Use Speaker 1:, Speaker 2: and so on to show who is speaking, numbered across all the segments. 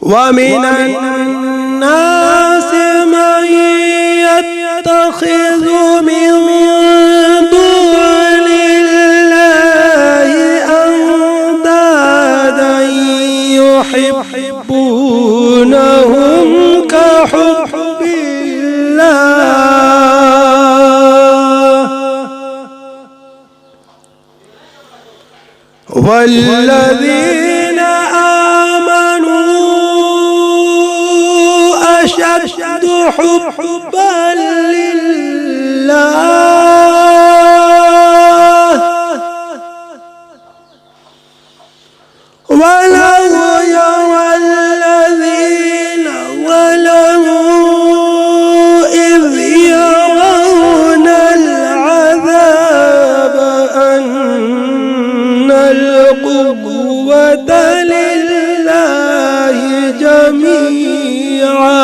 Speaker 1: ومن الناس من يتخذ من دون الله أندادا يحبونهم كحب الله والذين آمنوا أشد حبا لله ولو يرى الذين ظلموا إذ يرون العذاب أن القوة لله جميعا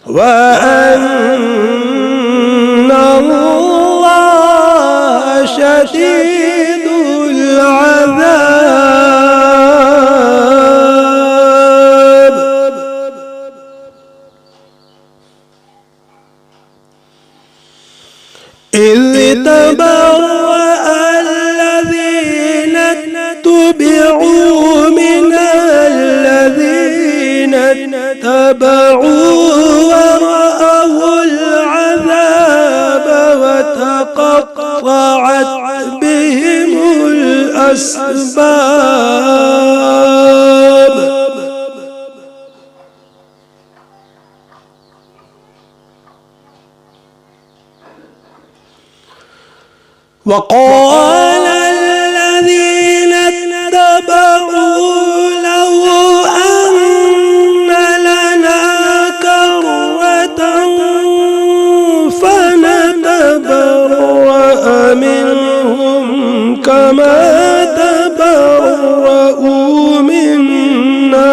Speaker 1: وأن الله شديد العذاب إذ تبرأ الذين اتبعوا من الذين اتبعوا ورأوا العذاب وتقطعت بهم الأسباب وقال الذين اتبعوا لو أن لنا كرة فنتبرأ منهم كما تبرؤوا منا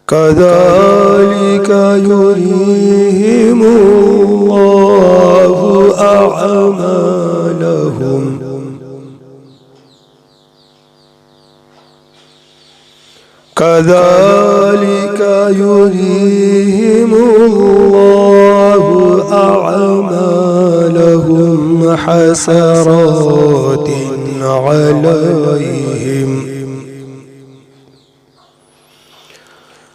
Speaker 1: كذلك يريهم الله أعمالهم كذلك يريهم الله أعمالهم حسرات عليهم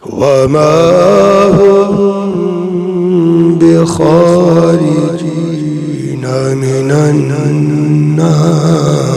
Speaker 1: وما هم بخارجين من النار